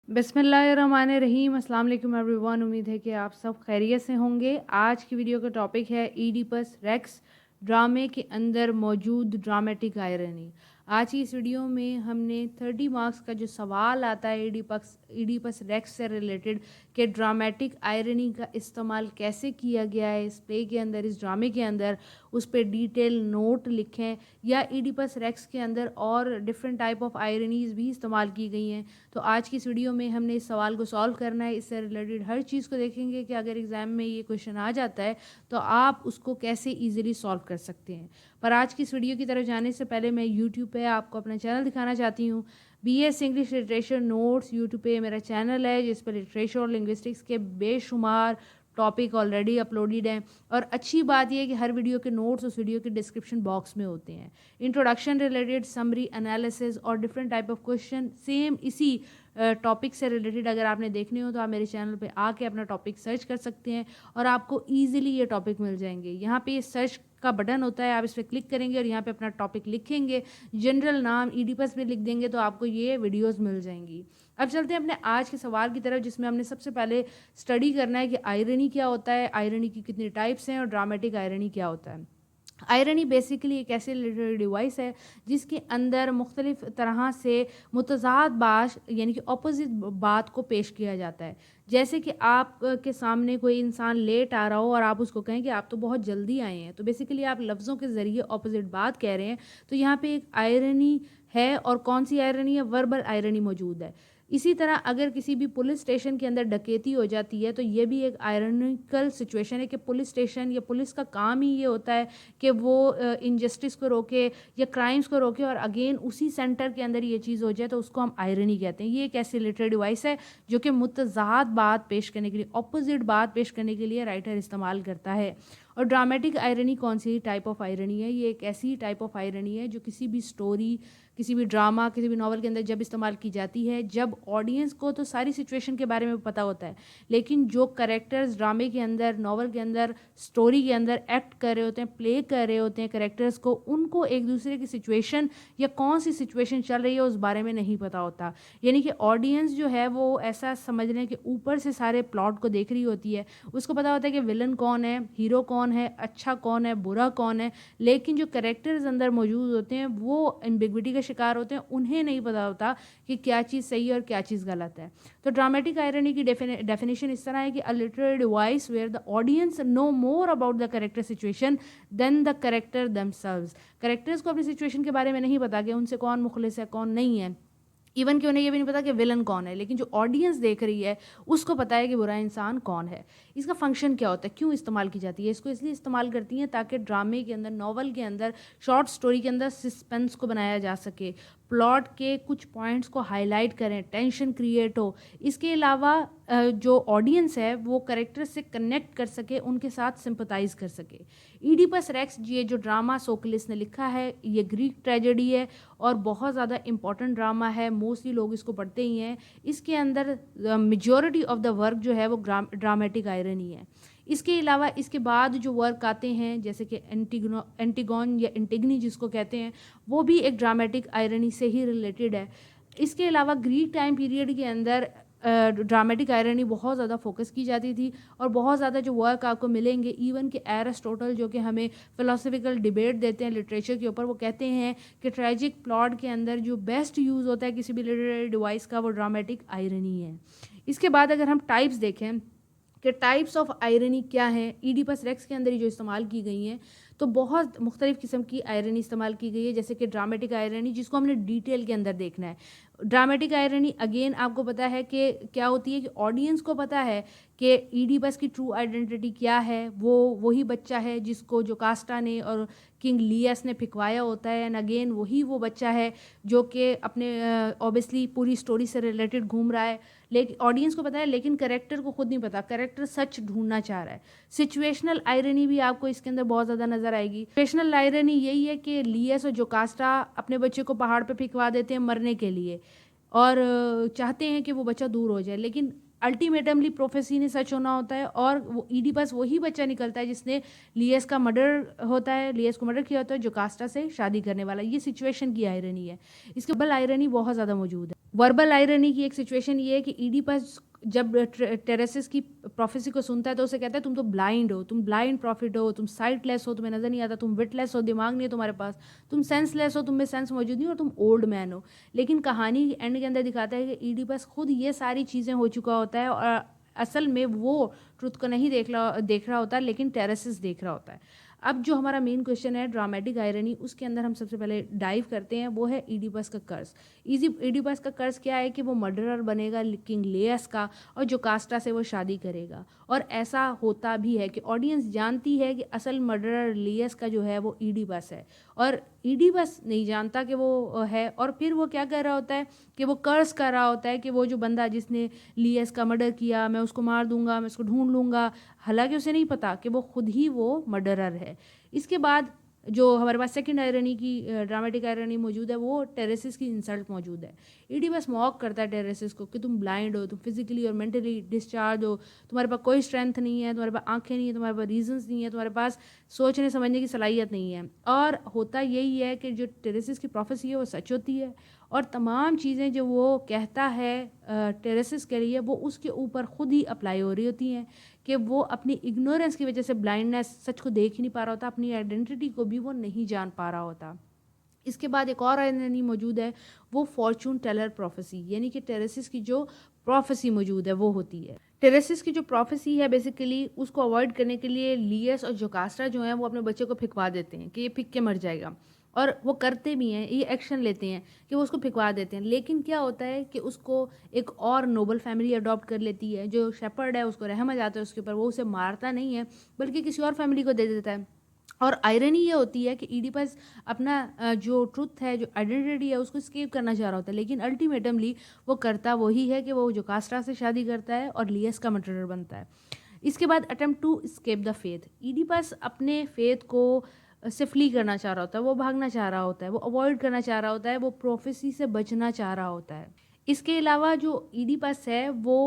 बिस्मिल्लाहिर्रहमानिर्रहीम। अस्सलाम वालेकुम एवरीवन। उम्मीद है कि आप सब खैरियत से होंगे। आज की वीडियो का टॉपिक है ईडिपस रेक्स ड्रामे के अंदर मौजूद ड्रामेटिक आयरनी। आज की इस वीडियो में हमने 30 मार्क्स का जो सवाल आता है ईडिपस रेक्स से रिलेटेड कि ड्रामेटिक आयरनी का इस्तेमाल कैसे किया गया है इस प्ले के अंदर, इस ड्रामे के अंदर, उस पर डिटेल नोट लिखें या ईडिपस रेक्स के अंदर और डिफरेंट टाइप ऑफ आयरनीज़ भी इस्तेमाल की गई हैं। तो आज की इस वीडियो में हमने इस सवाल को सॉल्व करना है। इससे रिलेटेड हर चीज़ को देखेंगे कि अगर एग्ज़ाम में ये क्वेश्चन आ जाता है तो आप उसको कैसे ईजिली सॉल्व कर सकते हैं। पर आज की इस वीडियो की तरफ जाने से पहले मैं यूट्यूब पे आपको अपना चैनल दिखाना चाहती हूँ। BS English literature notes YouTube पे मेरा चैनल है जिस पर लिटरेचर और लिंग्विस्टिक्स के बेशुमार टॉपिक ऑलरेडी अपलोडेड हैं। और अच्छी बात यह है कि हर वीडियो के नोट्स उस वीडियो के डिस्क्रिप्शन बॉक्स में होते हैं। इंट्रोडक्शन रिलेटेड, समरी, एनालिसिस और different type of question same इसी टॉपिक से रिलेटेड अगर आपने देखने हो तो आप मेरे चैनल पे आके अपना टॉपिक सर्च कर सकते हैं और आपको ईजिली ये टॉपिक मिल जाएंगे। यहाँ पे सर्च का बटन होता है, आप इस पर क्लिक करेंगे और यहाँ पे अपना टॉपिक लिखेंगे, जनरल नाम ईडिपस में लिख देंगे तो आपको ये वीडियोस मिल जाएंगी। अब चलते हैं अपने आज के सवाल की तरफ, जिसमें हमने सबसे पहले स्टडी करना है कि आयरनी क्या होता है, आयरनी की कितनी टाइप्स हैं और ड्रामेटिक आयरनी क्या होता है। आयरनी बेसिकली एक ऐसी लिटरेरी डिवाइस है जिसके अंदर मुख्तलिफ तरह से मुतज़ाद बात यानी कि अपोजिट बात को पेश किया जाता है। जैसे कि आप के सामने कोई इंसान लेट आ रहा हो और आप उसको कहें कि आप तो बहुत जल्दी आए हैं, तो बेसिकली आप लफ्ज़ों के ज़रिए अपोजिट बात कह रहे हैं। तो यहाँ पे एक आयरनी है, और कौन सी आयरनी है? वर्बल आयरनी मौजूद है। इसी तरह अगर किसी भी पुलिस स्टेशन के अंदर डकैती हो जाती है तो ये भी एक आयरनिकल सिचुएशन है कि पुलिस स्टेशन या पुलिस का काम ही ये होता है कि वो इनजस्टिस को रोके या क्राइम्स को रोके, और अगेन उसी सेंटर के अंदर ये चीज़ हो जाए तो उसको हम आयरनी कहते हैं। ये एक ऐसी लिटरेरी डिवाइस है जो कि मुतज़ाद बात पेश करने के लिए, अपोजिट बात पेश करने के लिए राइटर इस्तेमाल करता है। और ड्रामेटिक आयरनी कौन सी टाइप ऑफ आयरनी है? ये एक ऐसी टाइप ऑफ आयरनी है जो किसी भी स्टोरी, किसी भी ड्रामा, किसी भी नॉवल के अंदर जब इस्तेमाल की जाती है जब ऑडियंस को तो सारी सिचुएशन के बारे में पता होता है, लेकिन जो करेक्टर्स ड्रामे के अंदर, नॉवल के अंदर, स्टोरी के अंदर एक्ट कर रहे होते हैं, प्ले कर रहे होते हैं करेक्टर्स को, उनको एक दूसरे की सिचुएशन या कौन सी सिचुएशन चल रही है उस बारे में नहीं पता होता। यानी कि ऑडियंस जो है वो ऐसा समझ लें कि ऊपर से सारे प्लॉट को देख रही होती है, उसको पता होता है कि विलन कौन है, हीरो कौन है, अच्छा कौन है, बुरा कौन है, लेकिन जो करेक्टर्स अंदर मौजूद होते हैं वो एम्बिग्विटी का शिकार होते हैं। उन्हें नहीं पता होता कि क्या चीज़ सही है और क्या चीज़ गलत है। तो ड्रामेटिक आयरनी की डेफिनेशन इस तरह है कि a literary device where the audience know more about the character situation than the characters themselves. Characters को अपनी सिचुएशन के बारे में नहीं पता कि उनसे कौन मुखलिस है, कौन नहीं है, इवन कि उन्हें ये भी नहीं पता कि विलन कौन है, लेकिन जो ऑडियंस देख रही है उसको पता है कि बुरा इंसान कौन है। इसका फंक्शन क्या होता है, क्यों इस्तेमाल की जाती है? इसको इसलिए इस्तेमाल करती हैं ताकि ड्रामे के अंदर, नॉवल के अंदर, शॉर्ट स्टोरी के अंदर सस्पेंस को बनाया जा सके, प्लॉट के कुछ पॉइंट्स को हाईलाइट करें, टेंशन क्रिएट हो। इसके अलावा जो ऑडियंस है वो करेक्टर से कनेक्ट कर सके, उनके साथ सिंपथाइज कर सके। ईडिपस रेक्स ये जो ड्रामा सोक्लिस ने लिखा है ये ग्रीक ट्रेजेडी है और बहुत ज़्यादा इंपॉर्टेंट ड्रामा है, मोस्टली लोग इसको पढ़ते ही हैं। इसके अंदर मेजॉरिटी ऑफ द वर्क जो है वो ड्रामेटिक आयरनी है। इसके अलावा इसके बाद जो वर्क आते हैं जैसे कि एंटिगोन या एंटिगनी जिसको कहते हैं, वो भी एक ड्रामेटिक आयरनी से ही रिलेटेड है। इसके अलावा ग्रीक टाइम पीरियड के अंदर ड्रामेटिक आयरनी बहुत ज़्यादा फोकस की जाती थी और बहुत ज़्यादा जो वर्क आपको मिलेंगे, इवन कि एरिस्टोटल जो कि हमें फिलोसफिकल डिबेट देते हैं लिटरेचर के ऊपर, वो कहते हैं कि ट्रेजिक प्लॉट के अंदर जो बेस्ट यूज़ होता है किसी भी लिटरेरी डिवाइस का वो ड्रामेटिक आयरनी है। इसके बाद अगर हम टाइप्स देखें कि टाइप्स ऑफ आयरनी क्या है, ईडिपस रेक्स के अंदर ही जो इस्तेमाल की गई हैं, तो बहुत मुख्तलिफ़ किस्म की आयरनी इस्तेमाल की गई है। जैसे कि ड्रामेटिक आयरनी जिसको हमने डिटेल के अंदर देखना है। ड्रामेटिक आयरनी अगेन आपको पता है कि क्या होती है कि ऑडियंस को पता है कि ईडिपस की ट्रू आइडेंटिटी क्या है, वो वही बच्चा है जिसको जोकास्टा ने और किंग लियस ने फिकवाया होता है, एंड अगेन वही वो बच्चा है जो कि अपने ऑब्वियसली पूरी स्टोरी से रिलेटेड घूम रहा है, लेकिन ऑडियंस को पता है, लेकिन करेक्टर को खुद नहीं पता, करेक्टर सच ढूंढना चाह रहा है। सिचुएशनल आयरनी भी आपको इसके अंदर बहुत ज़्यादा नजर आएगी। सिचुएशनल आयरनी यही है कि लियस और जोकास्टा अपने बच्चे को पहाड़ पे फिकवा देते हैं मरने के लिए और चाहते हैं कि वो बच्चा दूर हो जाए, लेकिन अल्टीमेटमली प्रोफेसी ने सच होना होता है और वो ईडिपस वही बच्चा निकलता है जिसने लियस का मर्डर होता है, लियस को मर्डर किया होता है जोकास्टा से शादी करने वाला। ये सिचुएशन की आयरनी है। इसके बल आयरनी बहुत ज़्यादा मौजूद है। वर्बल आयरनी की एक सिचुएशन ये है कि ईडिपस जब टेरेसिस की प्रोफेसी को सुनता है तो उसे कहता है तुम तो ब्लाइंड हो, तुम ब्लाइंड प्रॉफिट हो, तुम साइटलेस हो, तुम्हें नज़र नहीं आता, तुम विटलेस हो, दिमाग नहीं है तुम्हारे पास, तुम सेंसलेस हो, तुम में सेंस मौजूद नहीं और तुम ओल्ड मैन हो। लेकिन कहानी एंड के अंदर दिखाता है कि ईडिपस खुद ये सारी चीज़ें हो चुका होता है और असल में वो ट्रुथ को नहीं देख रहा होता, लेकिन टेरेसिस देख रहा होता है। अब जो हमारा मेन क्वेश्चन है ड्रामेटिक आयरनी, उसके अंदर हम सबसे पहले डाइव करते हैं, वो है ईडिपस का कर्ज। ईडिपस का कर्ज क्या है कि वो मर्डरर बनेगा किंग लेयस का और जोकास्टा से वो शादी करेगा। और ऐसा होता भी है कि ऑडियंस जानती है कि असल मर्डरर लेयस का जो है वो ईडिपस है और ईडिपस नहीं जानता कि वो है। और फिर वो क्या कर रहा होता है कि वो कर्ज कर रहा होता है कि वो जो बंदा जिसने लियस का मर्डर किया, मैं उसको मार दूंगा, मैं उसको ढूंढ लूँगा। हालांकि उसे नहीं पता कि वो खुद ही वो मर्डरर है। इसके बाद जो हमारे पास सेकंड आयरनी की ड्रामेटिक आयरनी मौजूद है, वो टेरेसिस की इंसल्ट मौजूद है। ईडिपस मॉक करता है टेरेसिस को कि तुम ब्लाइंड हो, तुम फिजिकली और मेंटली डिस्चार्ज हो, तुम्हारे पास कोई स्ट्रेंथ नहीं है, तुम्हारे पास आंखें नहीं है, तुम्हारे पास रीजंस नहीं है, तुम्हारे पास सोचने समझने की सलाहियत नहीं है। और होता यही है कि जो टेरेसिस की प्रोफेसी है वो सच होती है और तमाम चीज़ें जो वो कहता है टेरेसिस के लिए, वो उसके ऊपर खुद ही अप्लाई हो रही होती हैं कि वो अपनी इग्नोरेंस की वजह से, ब्लाइंडनेस, सच को देख ही नहीं पा रहा होता, अपनी आइडेंटिटी को भी वो नहीं जान पा रहा होता। इसके बाद एक और आयरनी मौजूद है, वो फॉर्चून टेलर प्रोफेसी, यानी कि टेरेसिस की जो प्रोफेसी मौजूद है वो होती है। टेरेसिस की जो प्रोफेसी है बेसिकली उसको अवॉइड करने के लिए लियस और जोकास्टा जो है वो अपने बच्चे को फिकवा देते हैं कि ये फिक के मर जाएगा, और वो करते भी हैं, ये एक्शन लेते हैं कि वो उसको फिकवा देते हैं। लेकिन क्या होता है कि उसको एक और नोबल फैमिली अडॉप्ट कर लेती है, जो शेपर्ड है उसको रहम आ जाता है उसके ऊपर, वो उसे मारता नहीं है बल्कि किसी और फैमिली को दे देता है। और आयरनी ये होती है कि ईडिपस अपना जो ट्रुथ है, जो आइडेंटिटी है, उसको स्केप करना चाह रहा होता है, लेकिन अल्टीमेटमली वो करता वही है कि वो जोकास्टा से शादी करता है और लियस का मर्डरर बनता है। इसके बाद attempt to escape the fate, Oedipus अपने फेथ को से फ्ली करना चाह रहा होता है, वो भागना चाह रहा होता है, वो अवॉइड करना चाह रहा होता है, वो प्रोफेसी से बचना चाह रहा होता है। इसके अलावा जो ईडिपस है वो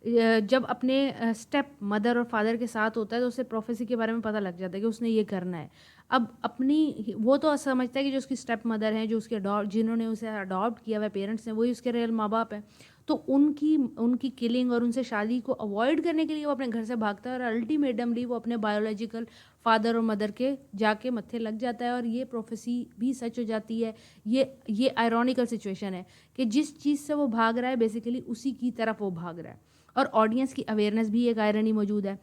जब अपने स्टेप मदर और फादर के साथ होता है तो उसे प्रोफेसी के बारे में पता लग जाता है कि उसने ये करना है। अब अपनी वो तो समझता है कि जो उसकी स्टेप मदर हैं, जो उसके जिन्होंने उसे अडॉप्ट किया हुआ पेरेंट्स हैं, वही उसके रियल माँ बाप हैं, तो उनकी किलिंग और उनसे शादी को अवॉइड करने के लिए वो अपने घर से भागता है और अल्टीमेटमली वो अपने बायोलॉजिकल फादर और मदर के जाके मत्थे लग जाता है और ये प्रोफेसी भी सच हो जाती है। ये आयरॉनिकल सिचुएशन है कि जिस चीज़ से वो भाग रहा है बेसिकली उसी की तरफ वो भाग रहा है। और ऑडियंस की अवेयरनेस भी एक आयरनी मौजूद है।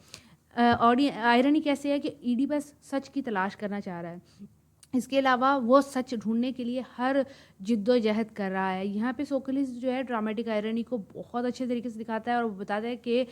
आयरनी कैसे है कि ईडिपस सच की तलाश करना चाह रहा है, इसके अलावा वो सच ढूंढने के लिए हर जिद्दोजहद कर रहा है। यहाँ पे सोक्रेटिस जो है ड्रामेटिक आयरनी को बहुत अच्छे तरीके से दिखाता है और वो बताता है कि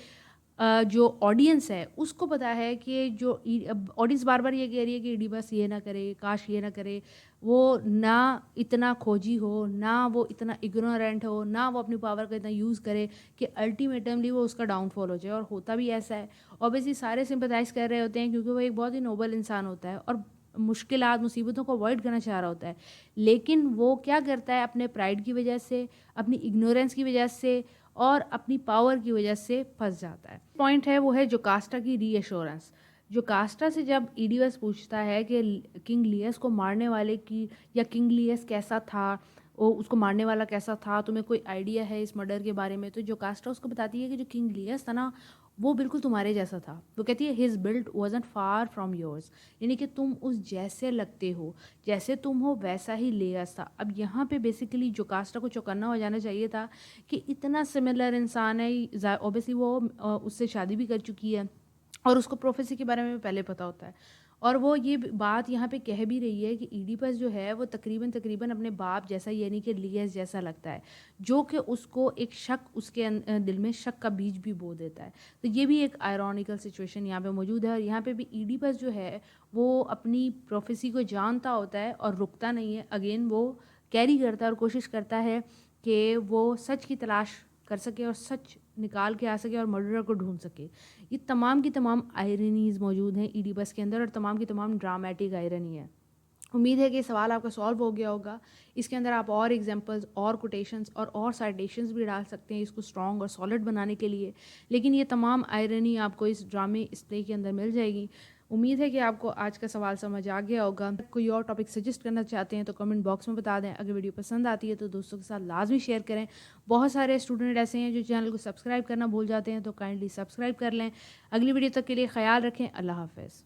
जो ऑडियंस है उसको पता है कि जो ऑडियंस बार बार ये कह रही है कि ईडिपस ये ना करे, काश ये ना करे, वो ना इतना खोजी हो, ना वो इतना इग्नोरेंट हो, ना वो अपनी पावर का इतना यूज़ करे कि अल्टीमेटमली वो उसका डाउनफॉल हो जाए। और होता भी ऐसा है, ऑब्वियसली सारे सिंपथाइज कर रहे होते हैं क्योंकि वो एक बहुत ही नोबल इंसान होता है और मुश्किलात मुसीबतों को अवॉइड करना चाह रहा होता है। लेकिन वो क्या करता है, अपने प्राइड की वजह से, अपनी इग्नोरेंस की वजह से और अपनी पावर की वजह से फंस जाता है। पॉइंट है वो है जोकास्टा की रीएश्योरेंस। जोकास्टा से जब ईडिपस पूछता है कि किंग लियस को मारने वाले की, या किंग लियस कैसा था, वो उसको मारने वाला कैसा था, तुम्हें कोई आइडिया है इस मर्डर के बारे में, तो जोकास्टा उसको बताती है कि जो किंग लियस था ना वो बिल्कुल तुम्हारे जैसा था। वो कहती है his build wasn't far from yours, यानी कि तुम उस जैसे लगते हो, जैसे तुम हो वैसा ही लियस था। अब यहाँ पे बेसिकली जोकास्टा को चौकन्ना हो जाना चाहिए था कि इतना सिमिलर इंसान है, ऑब्वियसली वो उससे शादी भी कर चुकी है और उसको प्रोफेसी के बारे में पहले पता होता है। और वो ये बात यहाँ पे कह भी रही है कि ईडिपस जो है वो तकरीबन अपने बाप जैसा, यानी कि लियस जैसा लगता है, जो कि उसको एक शक, उसके दिल में शक का बीज भी बो देता है। तो ये भी एक आयरॉनिकल सिचुएशन यहाँ पे मौजूद है। और यहाँ पे भी ईडिपस जो है वो अपनी प्रोफेसी को जानता होता है और रुकता नहीं है, अगेन वो कैरी करता है और कोशिश करता है कि वो सच की तलाश कर सके और सच निकाल के आ सके और मर्डरर को ढूंढ सके। ये तमाम की तमाम आयरनीज मौजूद हैं ईडिपस के अंदर और तमाम की तमाम ड्रामेटिक आयरनी है। उम्मीद है कि सवाल आपका सॉल्व हो गया होगा। इसके अंदर आप और एग्जांपल्स और कोटेशंस और साइटेशंस भी डाल सकते हैं इसको स्ट्रॉन्ग और सॉलिड बनाने के लिए, लेकिन ये तमाम आयरनी आपको इस ड्रामे, इस प्ले के अंदर मिल जाएगी। امید ہے کہ آپ کو آج کا سوال سمجھ آ گیا ہوگا. کوئی اور ٹاپک سجیسٹ کرنا چاہتے ہیں تو کمنٹ باکس میں بتا دیں. اگر ویڈیو پسند آتی ہے تو دوستوں کے ساتھ لازمی شیئر کریں. بہت سارے اسٹوڈنٹ ایسے ہیں جو چینل کو سبسکرائب کرنا بھول جاتے ہیں، تو کائنڈلی سبسکرائب کر لیں. اگلی ویڈیو تک کے لیے خیال رکھیں. اللہ حافظ.